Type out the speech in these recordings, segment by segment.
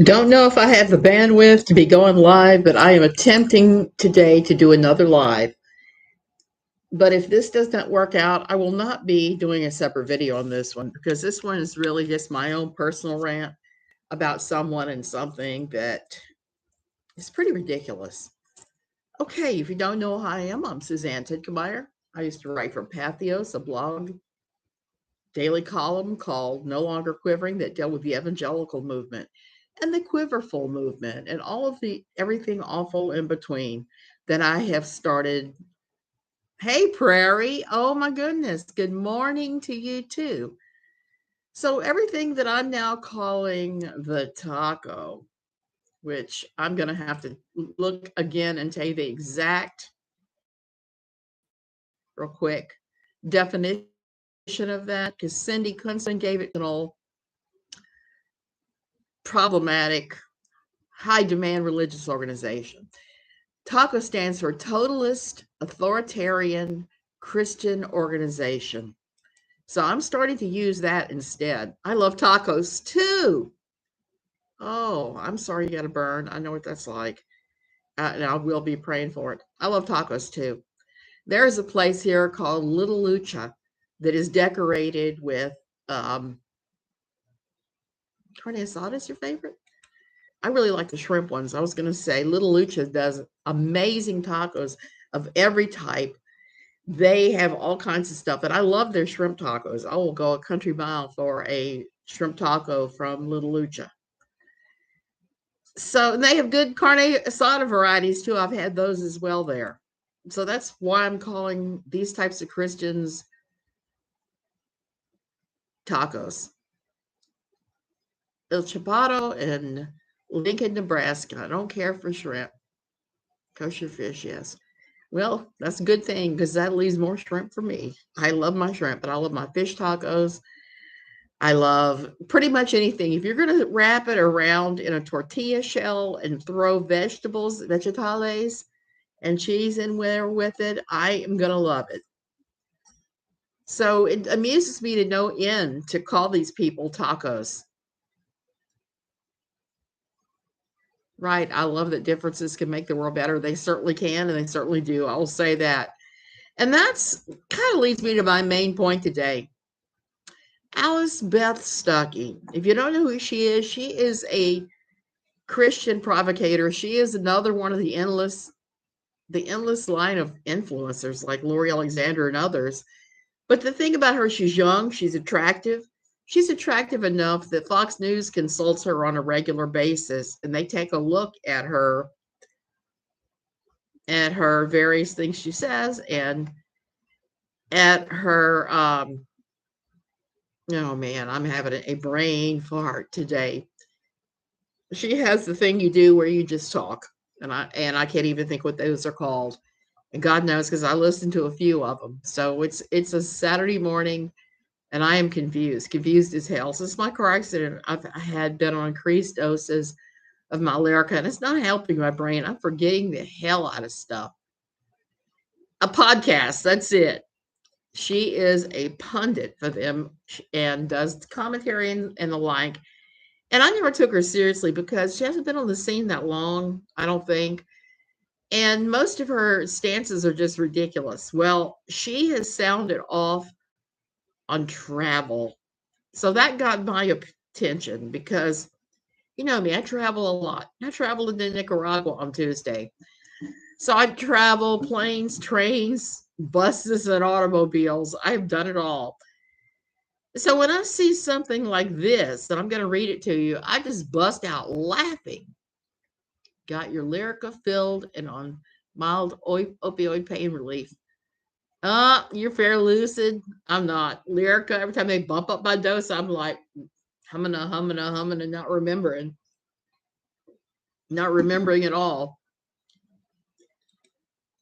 Don't know if I have the bandwidth to be going live, but I am attempting today to do another live. But if this does not work out, I will not be doing a separate video on this one because this one is really just my own personal rant about someone and something that is pretty ridiculous. Okay, if you don't know who I am, I'm Suzanne Tidkemeyer. I used to write for Pathos, a blog daily column called No Longer Quivering that dealt with the evangelical movement and the quiverful movement and all of the everything awful in between. Then I have started. Hey, Prairie. Oh my goodness. Good morning to you too. So everything that I'm now calling the taco, which I'm going to have to look again and tell you the exact, real quick, definition of that, because Cindy Kunstman gave it an problematic, high demand religious organization. TACO stands for Totalist Authoritarian Christian Organization. So I'm starting to use that instead. I love tacos too. Oh, I'm sorry you got to burn. I know what that's like. And I will be praying for it. I love tacos too. There's a place here called Little Lucha that is decorated with carne asada is your favorite? I really like the shrimp ones. I was going to say Little Lucha does amazing tacos of every type. They have all kinds of stuff, and I love their shrimp tacos. I will go a country mile for a shrimp taco from Little Lucha. So they have good carne asada varieties too. I've had those as well there. So that's why I'm calling these types of Christians tacos. El Chapato in Lincoln, Nebraska. I don't care for shrimp. Kosher fish, yes. Well, that's a good thing because that leaves more shrimp for me. I love my shrimp, but I love my fish tacos. I love pretty much anything. If you're going to wrap it around in a tortilla shell and throw vegetales, and cheese in there with it, I am going to love it. So it amuses me to no end to call these people tacos. Right. I love that differences can make the world better. They certainly can, and they certainly do. I will say that. And that's kind of leads me to my main point today. Alice Beth Stuckey. If you don't know who she is a Christian provocator. She is another one of the endless line of influencers like Lori Alexander and others. But the thing about her, she's young, she's attractive. She's attractive enough that Fox News consults her on a regular basis and they take a look at her various things she says and at her oh man, I'm having a brain fart today. She has the thing you do where you just talk. And I can't even think what those are called. And God knows because I listened to a few of them. So it's a Saturday morning and I am confused as hell. Since my car accident, I had been on increased doses of my Lyrica, and it's not helping my brain. I'm forgetting the hell out of stuff. A podcast, that's it. She is a pundit for them and does commentary and the like. And I never took her seriously because she hasn't been on the scene that long, I don't think. And most of her stances are just ridiculous. Well, she has sounded off on travel. So that got my attention because, you know me, I travel a lot. I traveled to Nicaragua on Tuesday. So I travel planes, trains, buses, and automobiles. I've done it all. So when I see something like this, and I'm going to read it to you, I just bust out laughing. Got your Lyrica filled and on mild opioid pain relief. You're fair lucid. I'm not. Lyrica, every time they bump up my dose, I'm like humming, not remembering at all.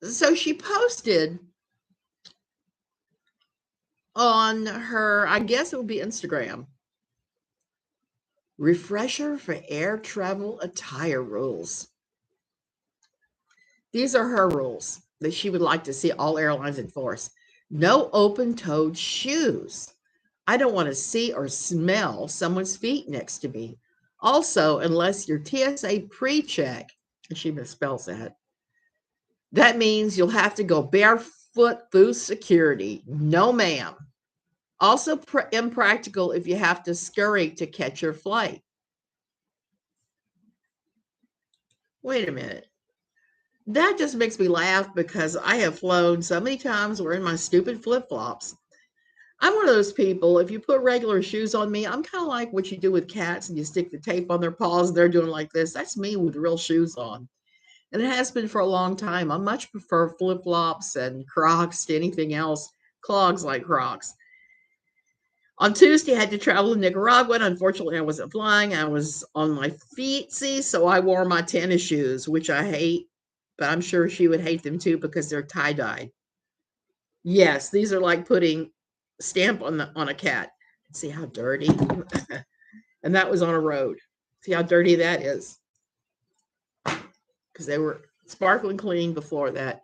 So she posted on her, I guess it would be Instagram, refresher for air travel attire rules. These are her rules that she would like to see all airlines enforce. No open-toed shoes. I don't want to see or smell someone's feet next to me. Also, unless you're TSA pre-check, and she misspells that, that means you'll have to go barefoot through security. No, ma'am. Also impractical if you have to scurry to catch your flight. Wait a minute. That just makes me laugh because I have flown so many times wearing my stupid flip-flops. I'm one of those people, if you put regular shoes on me, I'm kind of like what you do with cats and you stick the tape on their paws and they're doing like this. That's me with real shoes on. And it has been for a long time. I much prefer flip-flops and Crocs to anything else, clogs like Crocs. On Tuesday, I had to travel to Nicaragua, and unfortunately, I wasn't flying. I was on my feet, so I wore my tennis shoes, which I hate, but I'm sure she would hate them too because they're tie-dyed. Yes, these are like putting stamp on a cat. See how dirty? And that was on a road. See how dirty that is? Because they were sparkling clean before that.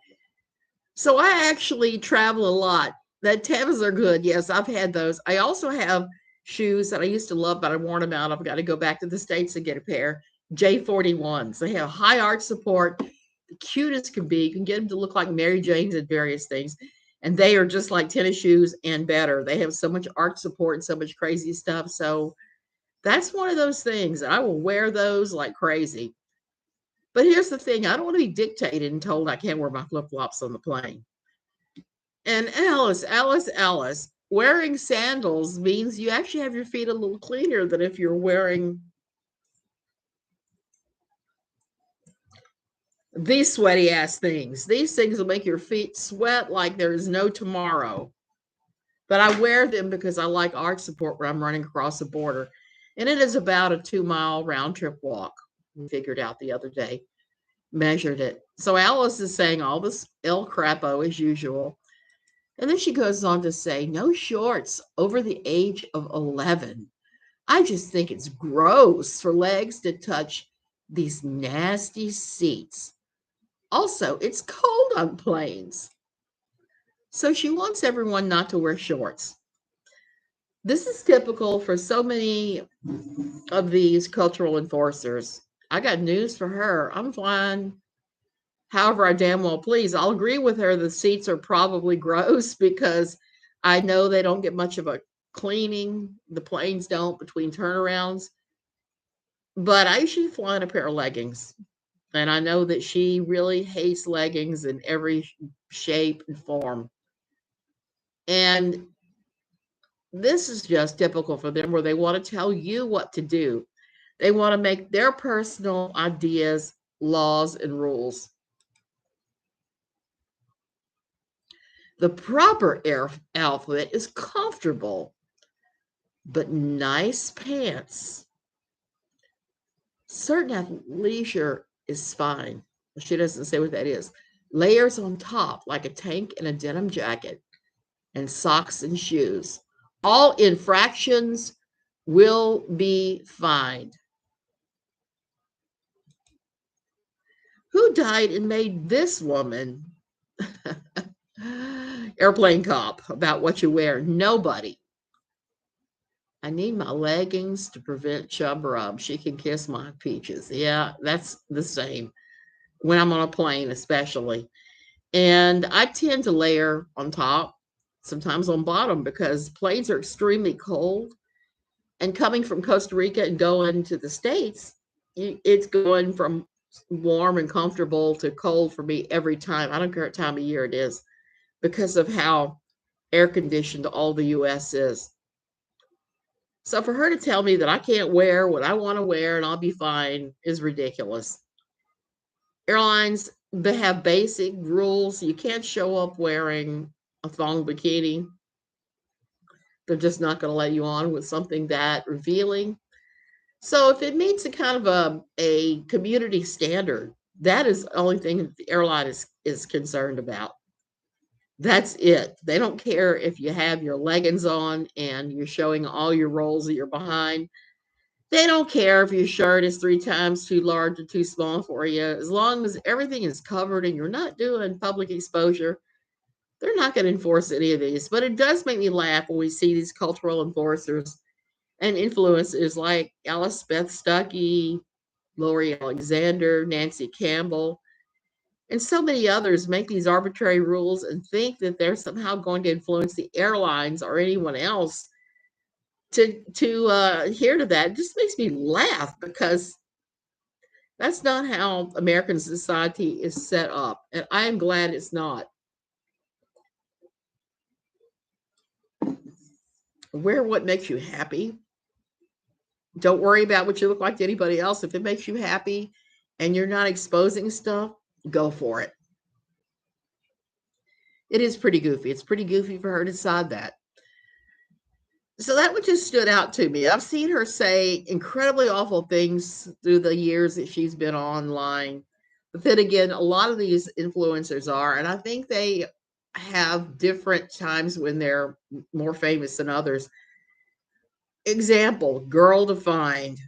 So I actually travel a lot. The Tevas are good. Yes, I've had those. I also have shoes that I used to love, but I worn them out. I've got to go back to the States and get a pair. J41s. They have high arch support. The cutest can be. You can get them to look like Mary Jane's and various things. And they are just like tennis shoes and better. They have so much arch support and so much crazy stuff. So that's one of those things. I will wear those like crazy. But here's the thing. I don't want to be dictated and told I can't wear my flip-flops on the plane. And Alice, wearing sandals means you actually have your feet a little cleaner than if you're wearing these sweaty ass things. These things will make your feet sweat like there's no tomorrow. But I wear them because I like arch support when I'm running across the border. And it is about a 2-mile round trip walk. We figured out the other day, measured it. So Alice is saying all this El Crapo as usual. And then she goes on to say, no shorts over the age of 11. I just think it's gross for legs to touch these nasty seats. Also, it's cold on planes. So she wants everyone not to wear shorts. This is typical for so many of these cultural enforcers. I got news for her. I'm flying however I damn well please. I'll agree with her. The seats are probably gross because I know they don't get much of a cleaning. The planes don't between turnarounds. But I usually fly in a pair of leggings. And I know that she really hates leggings in every shape and form. And this is just typical for them where they want to tell you what to do. They want to make their personal ideas, laws, and rules. The proper outfit is comfortable, but nice pants. Certain athleisure is fine. She doesn't say what that is. Layers on top, like a tank and a denim jacket, and socks and shoes. All infractions will be fined. Who died and made this woman airplane cop about what you wear? Nobody. I need my leggings to prevent chub rub. She can kiss my peaches. Yeah, that's the same when I'm on a plane, especially. And I tend to layer on top, sometimes on bottom, because planes are extremely cold. And coming from Costa Rica and going to the States, it's going from warm and comfortable to cold for me every time. I don't care what time of year it is because of how air conditioned all the US is. So for her to tell me that I can't wear what I want to wear and I'll be fine is ridiculous. Airlines, they have basic rules. You can't show up wearing a thong bikini. They're just not going to let you on with something that revealing. So if it meets a kind of a community standard, that is the only thing that the airline is concerned about. That's it. They don't care if you have your leggings on and you're showing all your rolls that you're behind. They don't care if your shirt is 3 times too large or too small for you. As long as everything is covered and you're not doing public exposure, they're not going to enforce any of these. But it does make me laugh when we see these cultural enforcers And influencers like Alice Beth Stuckey, Lori Alexander, Nancy Campbell, and so many others make these arbitrary rules and think that they're somehow going to influence the airlines or anyone else to adhere to that. It just makes me laugh because that's not how American society is set up, and I am glad it's not. Wear what makes you happy. Don't worry about what you look like to anybody else. If it makes you happy and you're not exposing stuff, go for it. It is pretty goofy. It's pretty goofy for her to decide that. So that one just stood out to me. I've seen her say incredibly awful things through the years that she's been online. But then again, a lot of these influencers are, and I think they have different times when they're more famous than others. Example, Girl Defined.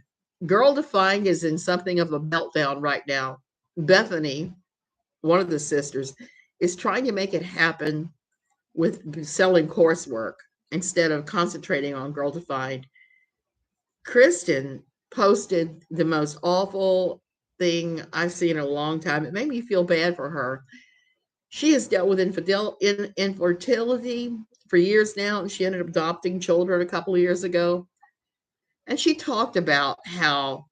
Girl Defined is in something of a meltdown right now. Bethany, one of the sisters, is trying to make it happen with selling coursework instead of concentrating on Girl Defined. Kristen posted the most awful thing I've seen in a long time. It made me feel bad for her. She has dealt with infertility for years now, and she ended up adopting children a couple of years ago. And she talked about how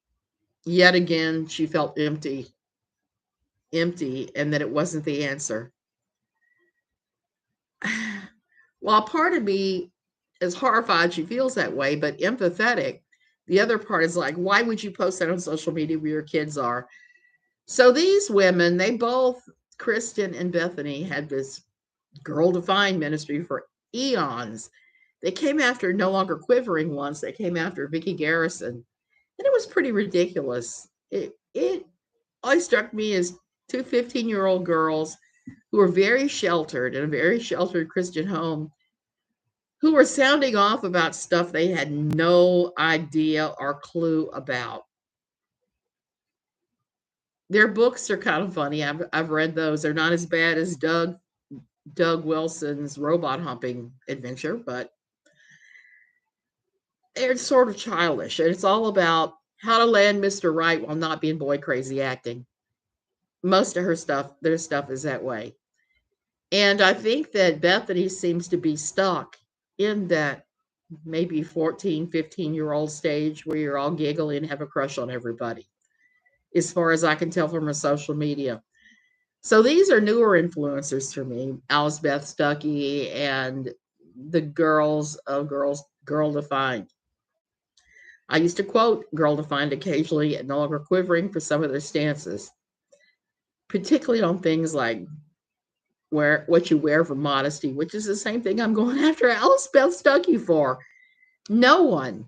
yet again she felt empty, and that it wasn't the answer. While part of me is horrified she feels that way, but empathetic, the other part is like, why would you post that on social media where your kids are? So these women, they both, Kristen and Bethany, had this Girl Defined ministry for eons. They came after No Longer Quivering ones. They came after Vicki Garrison, and it was pretty ridiculous. It always struck me as two 15-year-old girls who were very sheltered in a very sheltered Christian home, who were sounding off about stuff they had no idea or clue about. Their books are kind of funny. I've read those. They're not as bad as Doug Wilson's robot humping adventure, but they're sort of childish. And it's all about how to land Mr. Right while not being boy crazy acting. Most of their stuff is that way. And I think that Bethany seems to be stuck in that maybe 14, 15-year-old stage where you're all giggly and have a crush on everybody, as far as I can tell from her social media. So these are newer influencers for me, Alice Beth Stuckey and the Girl Defined. I used to quote Girl Defined occasionally at No Longer Quivering for some of their stances, particularly on things like what you wear for modesty, which is the same thing I'm going after Alice Beth Stuckey for. No one,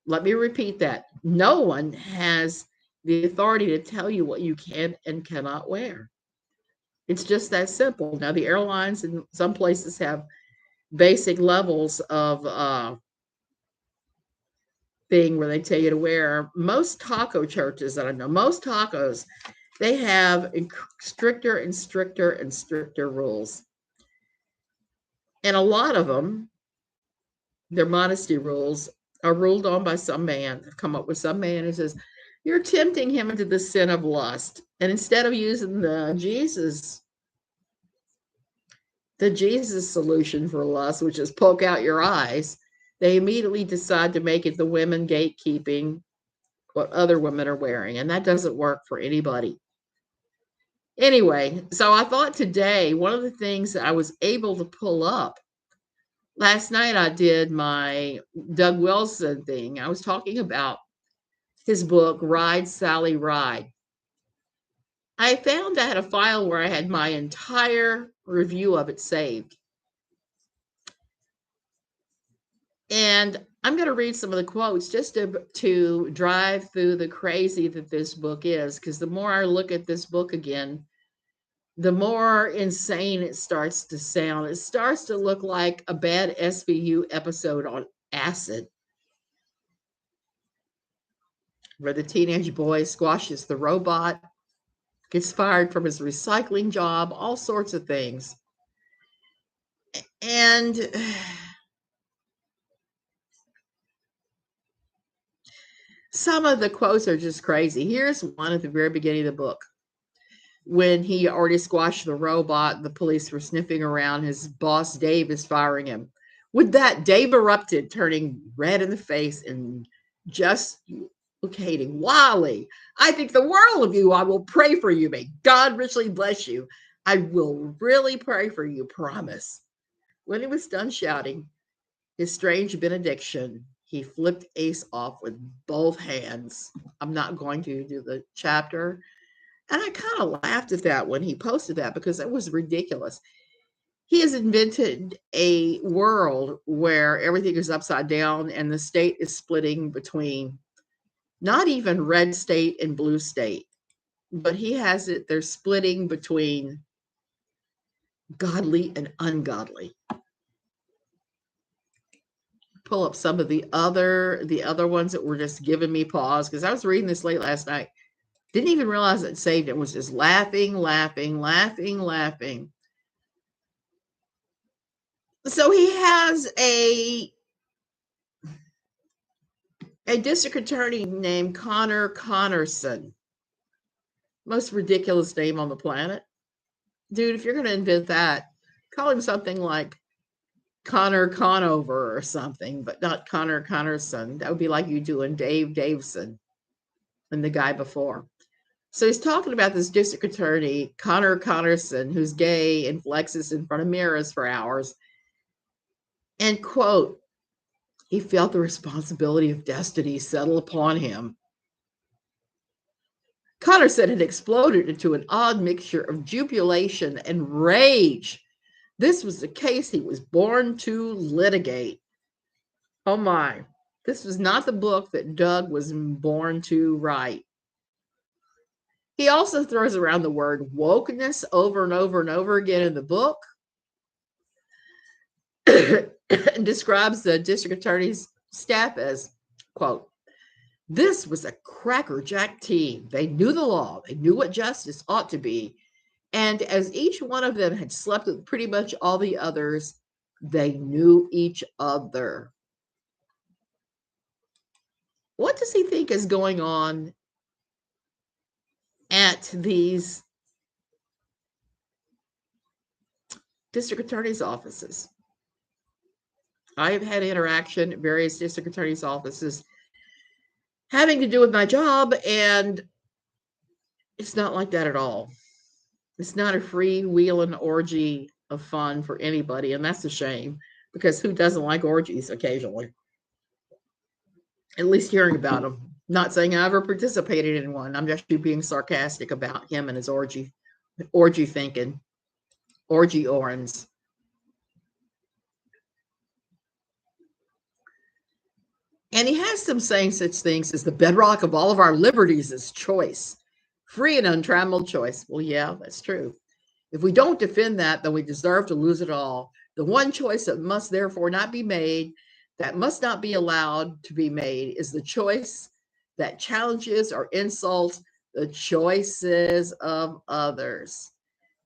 let me repeat that, no one has the authority to tell you what you can and cannot wear. It's just that simple. Now, the airlines in some places have basic levels of thing where they tell you to wear. Most taco churches that I know, most tacos, they have stricter and stricter and stricter rules. And a lot of them, their modesty rules, are ruled on by some man. They've come up with some man who says, you're tempting him into the sin of lust. And instead of using the Jesus solution for lust, which is poke out your eyes, they immediately decide to make it the women gatekeeping what other women are wearing. And that doesn't work for anybody. Anyway, so I thought today, one of the things that I was able to pull up last night, I did my Doug Wilson thing. I was talking about his book, Ride, Sally, Ride. I found I had a file where I had my entire review of it saved. And I'm going to read some of the quotes just to drive through the crazy that this book is, because the more I look at this book again, the more insane it starts to sound. It starts to look like a bad SVU episode on acid, where the teenage boy squashes the robot, gets fired from his recycling job, all sorts of things. And Some of the quotes are just crazy. Here's one at the very beginning of the book. When he already squashed the robot, the police were sniffing around. His boss, Dave, is firing him. With that, Dave erupted, turning red in the face and just locating. Wally, I think the world of you. I will pray for you. May God richly bless you. I will really pray for you, promise. When he was done shouting his strange benediction, he flipped Ace off with both hands. I'm not going to do the chapter. And I kind of laughed at that when he posted that because it was ridiculous. He has invented a world where everything is upside down and the state is splitting between not even red state and blue state, but he has it, they're splitting between godly and ungodly. Pull up some of the other ones that were just giving me pause because I was reading this late last night. Didn't even realize it saved it. Was just laughing. So he has a district attorney named Connor Connerson. Most ridiculous name on the planet. Dude, if you're going to invent that, call him something like Connor Conover or something, but not Connor Connerson. That would be like you doing Dave Davison and the guy before. So he's talking about this district attorney, Connor Connerson, who's gay and flexes in front of mirrors for hours. And quote, he felt the responsibility of destiny settle upon him. Connor said it exploded into an odd mixture of jubilation and rage. This was the case he was born to litigate. Oh my. This was not the book that Doug was born to write. He also throws around the word wokeness over and over and over again in the book and describes the district attorney's staff as, quote, this was a crackerjack team. They knew the law. They knew what justice ought to be. And as each one of them had slept with pretty much all the others, they knew each other. What does he think is going on at these district attorney's offices? I have had interaction at various district attorney's offices having to do with my job, and it's not like that at all. It's not a freewheeling orgy of fun for anybody, and that's a shame, because who doesn't like orgies occasionally? At least hearing about them. Not saying I ever participated in one. I'm just being sarcastic about him and his orgy thinking, orgy orans. And he has them saying such things as the bedrock of all of our liberties is choice, free and untrammeled choice. Well, yeah, that's true. If we don't defend that, then we deserve to lose it all. The one choice that must therefore not be made, that must not be allowed to be made, is the choice that challenges or insults the choices of others.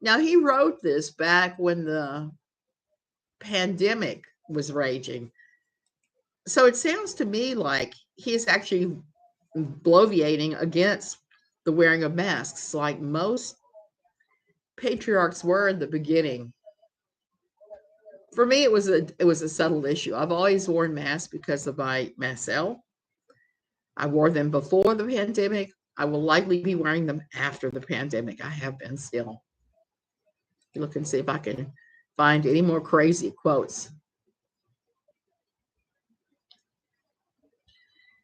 Now, he wrote this back when the pandemic was raging. So it sounds to me like he's actually bloviating against the wearing of masks, like most patriarchs were in the beginning. For me, it was a subtle issue. I've always worn masks because of myself. I wore them before the pandemic. I will likely be wearing them after the pandemic. I have been still. Look and see if I can find any more crazy quotes.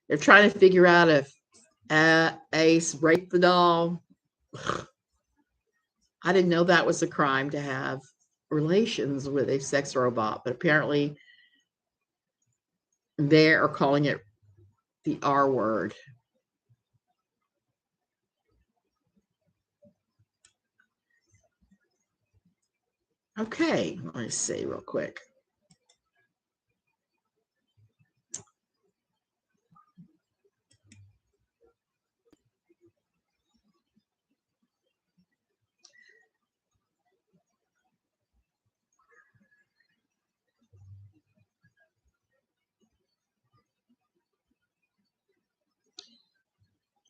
They're trying to figure out if Ace raped the doll. I didn't know that was a crime to have relations with a sex robot, but apparently they are calling it the R word. Okay, let me see real quick.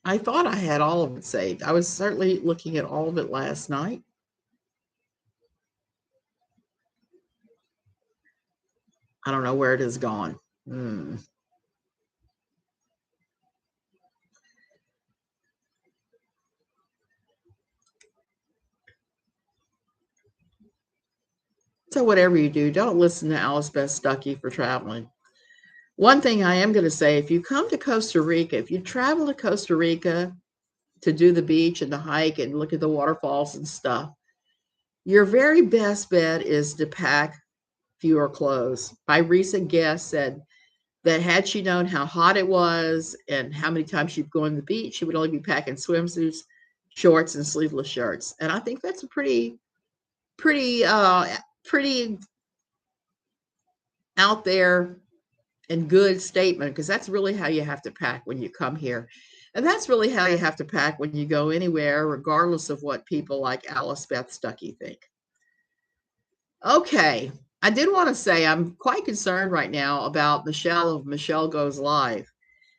I thought I had all of it saved. I was certainly looking at all of it last night. I don't know where it has gone. So whatever you do, don't listen to Alice Beth Stuckey for traveling. One thing I am going to say, if you come to Costa Rica, if you travel to Costa Rica to do the beach and the hike and look at the waterfalls and stuff, your very best bet is to pack fewer clothes. My recent guest said that had she known how hot it was and how many times she'd go on the beach, she would only be packing swimsuits, shorts, and sleeveless shirts. And I think that's a pretty out there and good statement, because that's really how you have to pack when you come here. And that's really how you have to pack when you go anywhere, regardless of what people like Alice Beth Stuckey think. Okay. I did want to say I'm quite concerned right now about Michelle of Michelle Goes Live.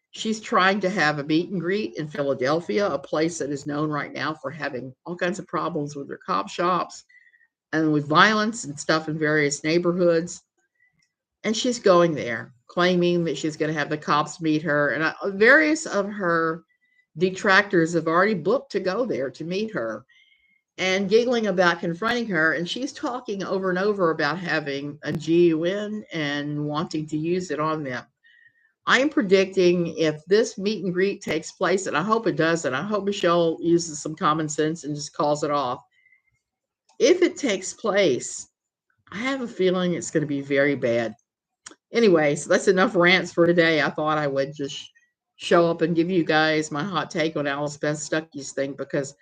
She's trying to have a meet and greet in Philadelphia, a place that is known right now for having all kinds of problems with their cop shops and with violence and stuff in various neighborhoods. And she's going there, claiming that she's going to have the cops meet her. And various of her detractors have already booked to go there to meet her and giggling about confronting her. And she's talking over and over about having a GUN and wanting to use it on them. I am predicting if this meet and greet takes place, and I hope it does, and I hope Michelle uses some common sense and just calls it off. If it takes place, I have a feeling it's going to be very bad. Anyway, so that's enough rants for today. I thought I would just show up and give you guys my hot take on Alice Beth Stuckey's thing, because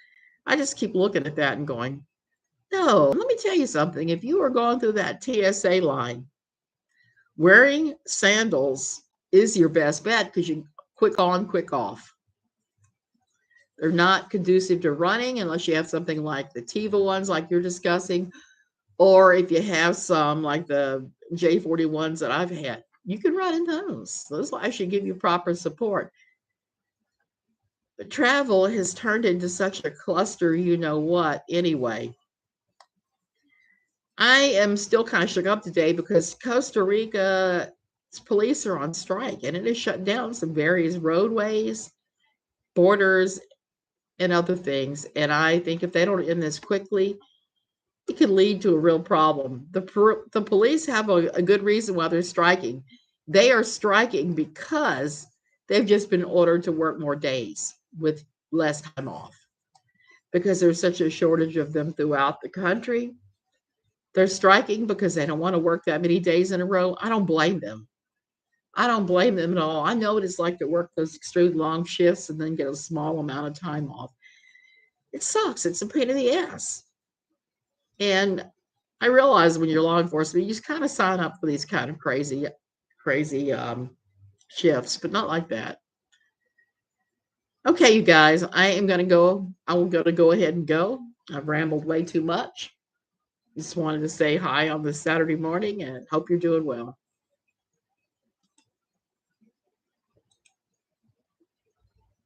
I just keep looking at that and going, no, let me tell you something. If you are going through that TSA line, wearing sandals is your best bet, because you quick on, quick off. They're not conducive to running unless you have something like the Tiva ones like you're discussing, or if you have some like the J41s that I've had, you can run in those. Those will actually give you proper support. But travel has turned into such a cluster, you know what, anyway. I am still kind of shook up today because Costa Rica's police are on strike, and it has shut down some various roadways, borders, and other things. And I think if they don't end this quickly, it could lead to a real problem. The police have a good reason why they're striking. They are striking because they've just been ordered to work more days with less time off, because there's such a shortage of them throughout the country. They're striking because they don't want to work that many days in a row. I don't blame them. I don't blame them at all. I know what it's like to work those extreme long shifts and then get a small amount of time off. It sucks. It's a pain in the ass. And I realize when you're law enforcement, you just kind of sign up for these kind of crazy shifts, but not like that. Okay, you guys, I am going to go. I'm going to go ahead and go. I've rambled way too much. Just wanted to say hi on this Saturday morning and hope you're doing well.